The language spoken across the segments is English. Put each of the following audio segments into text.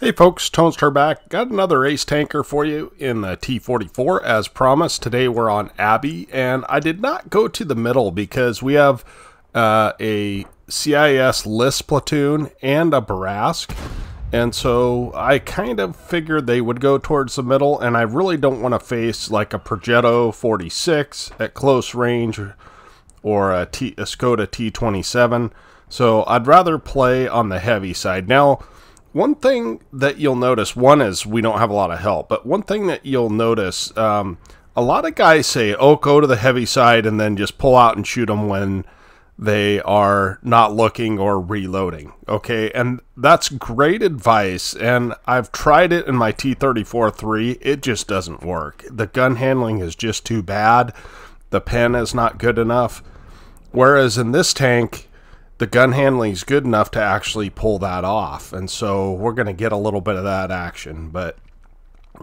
Hey folks, Tonestar back. Got another ace tanker for you in the T-44 as promised. Today we're on Abbey, and I did not go to the middle because we have a CIS list platoon and a Barask. And so I kind of figured they would go towards the middle, and I really don't want to face like a Progetto 46 at close range or a Skoda T-27. So I'd rather play on the heavy side. Now, one thing that you'll notice, one is we don't have a lot of help, but one thing that you'll notice, a lot of guys say, oh, go to the heavy side and then just pull out and shoot them when they are not looking or reloading, okay? And that's great advice, and I've tried it in my T-34-3. It just doesn't work. The gun handling is just too bad. The pen is not good enough. Whereas in this tank, the gun handling is good enough to actually pull that off. And so we're going to get a little bit of that action. But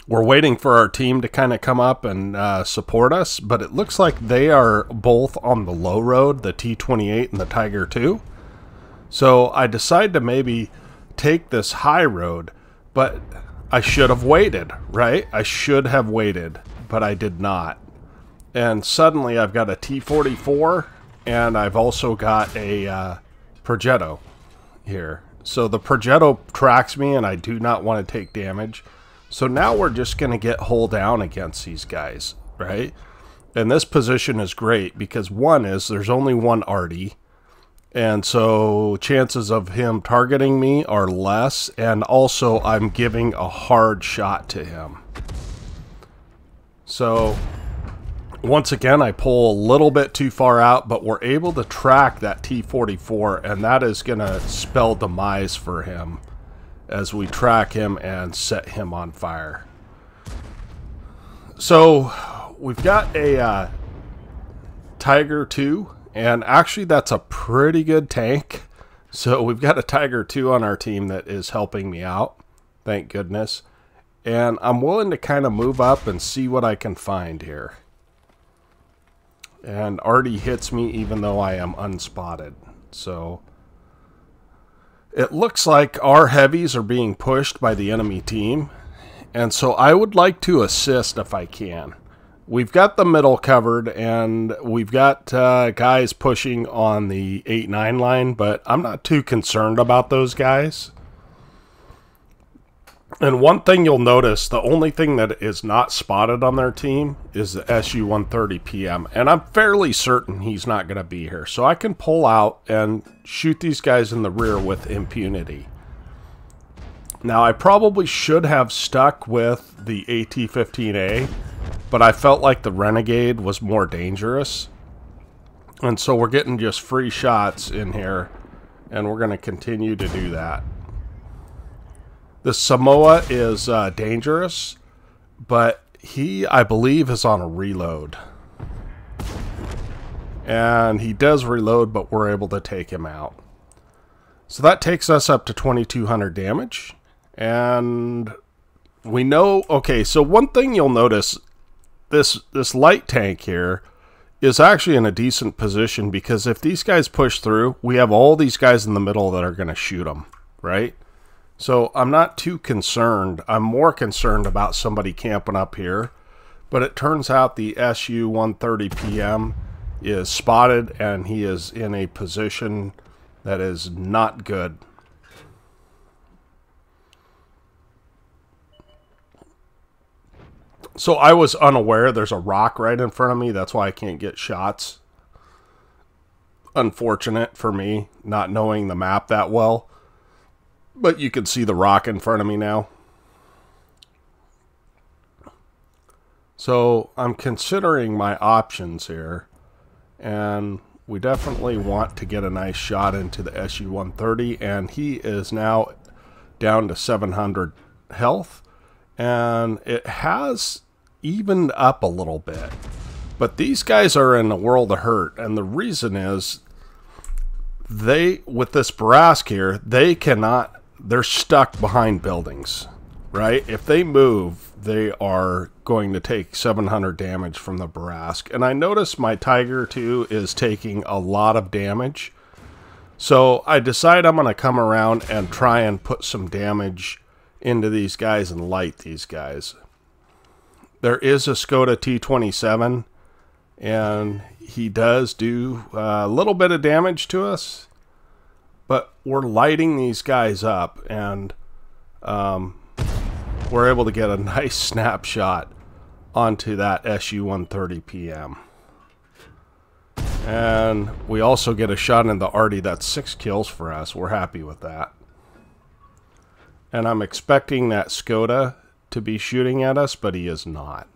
we're waiting for our team to kind of come up and support us. But it looks like they are both on the low road, the T-28 and the Tiger II. So I decided to maybe take this high road. But I should have waited, right? I should have waited, but I did not. And suddenly I've got a T-44, and I've also got a Progetto here. So the Progetto tracks me, and I do not want to take damage. So now we're just going to get hull down against these guys, right? And this position is great because one is there's only one arty, and so chances of him targeting me are less, and also I'm giving a hard shot to him. So once again, I pull a little bit too far out, but we're able to track that T-44, and that is going to spell demise for him as we track him and set him on fire. So we've got a Tiger II, and actually that's a pretty good tank. So we've got a Tiger II on our team that is helping me out, thank goodness. And I'm willing to kind of move up and see what I can find here. And Artie hits me even though I am unspotted. So it looks like our heavies are being pushed by the enemy team. And so I would like to assist if I can. We've got the middle covered, and we've got guys pushing on the 8-9 line, but I'm not too concerned about those guys. And one thing you'll notice, the only thing that is not spotted on their team is the Su-130 PM. And I'm fairly certain he's not going to be here. So I can pull out and shoot these guys in the rear with impunity. Now, I probably should have stuck with the AT-15A, but I felt like the Renegade was more dangerous. And so we're getting just free shots in here, and we're going to continue to do that. The Samoa is dangerous, but he, I believe, is on a reload. And he does reload, but we're able to take him out. So that takes us up to 2,200 damage. And we know, okay, so one thing you'll notice, this light tank here is actually in a decent position, because if these guys push through, we have all these guys in the middle that are going to shoot them, right? So I'm not too concerned. I'm more concerned about somebody camping up here. But it turns out the Su-130 PM is spotted, and he is in a position that is not good. So I was unaware there's a rock right in front of me. That's why I can't get shots. Unfortunate for me, not knowing the map that well. But you can see the rock in front of me now. So I'm considering my options here. And we definitely want to get a nice shot into the Su-130. And he is now down to 700 health. And it has evened up a little bit. But these guys are in a world of hurt. And the reason is, with this Barask here, they're stuck behind buildings, right? If they move, they are going to take 700 damage from the Barask. And I notice my Tiger II is taking a lot of damage. So I decide I'm going to come around and try and put some damage into these guys and light these guys. There is a Skoda T27, and he does do a little bit of damage to us, but we're lighting these guys up, and we're able to get a nice snapshot onto that SU-130 PM. And we also get a shot in the Arty. That's 6 kills for us. We're happy with that. And I'm expecting that Skoda to be shooting at us, but he is not.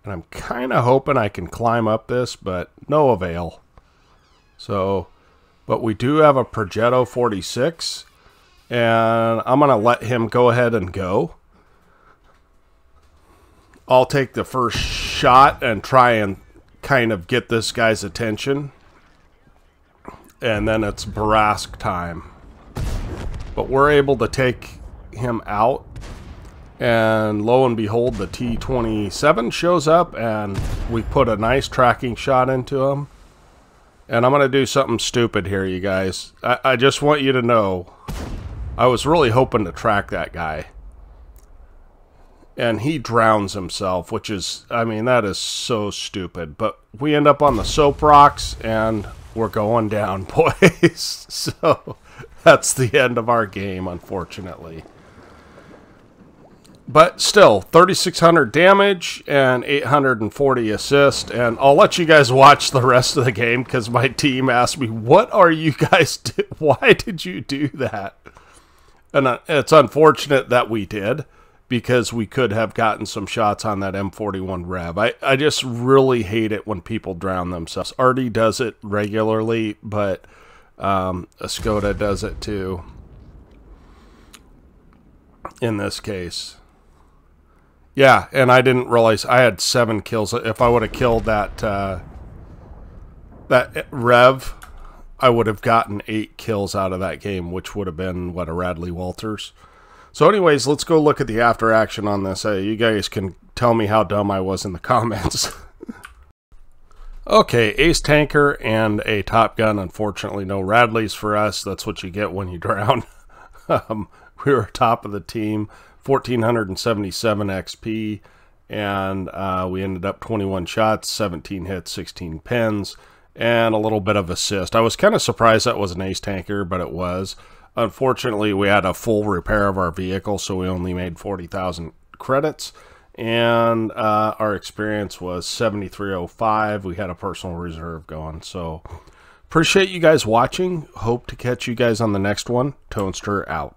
And I'm kind of hoping I can climb up this, but no avail. So, but we do have a Progetto 46, and I'm going to let him go ahead and go. I'll take the first shot and try and kind of get this guy's attention. And then it's Barask time. But we're able to take him out, and lo and behold, the T27 shows up, and we put a nice tracking shot into him. And I'm going to do something stupid here, you guys. I just want you to know, I was really hoping to track that guy. And he drowns himself, which is, I mean, that is so stupid. But we end up on the soap rocks, and we're going down, boys. So that's the end of our game, unfortunately. But still, 3,600 damage and 840 assist. And I'll let you guys watch the rest of the game because my team asked me, what are you guys doing? Why did you do that? And it's unfortunate that we did, because we could have gotten some shots on that M41 Rev. I just really hate it when people drown themselves. Arty does it regularly, but a Skoda does it too in this case. Yeah, and I didn't realize I had 7 kills. If I would have killed that that Rev, I would have gotten 8 kills out of that game, which would have been, what, a Radley Walters. So anyways, let's go look at the after action on this. You guys can tell me how dumb I was in the comments. Okay, Ace Tanker and a Top Gun. Unfortunately, no Radleys for us. That's what you get when you drown. We were top of the team, 1,477 XP, and we ended up 21 shots, 17 hits, 16 pins, and a little bit of assist. I was kind of surprised that was an Ace Tanker, but it was. Unfortunately, we had a full repair of our vehicle, so we only made 40,000 credits. And our experience was 7305. We had a personal reserve going. So appreciate you guys watching. Hope to catch you guys on the next one. Toadster out.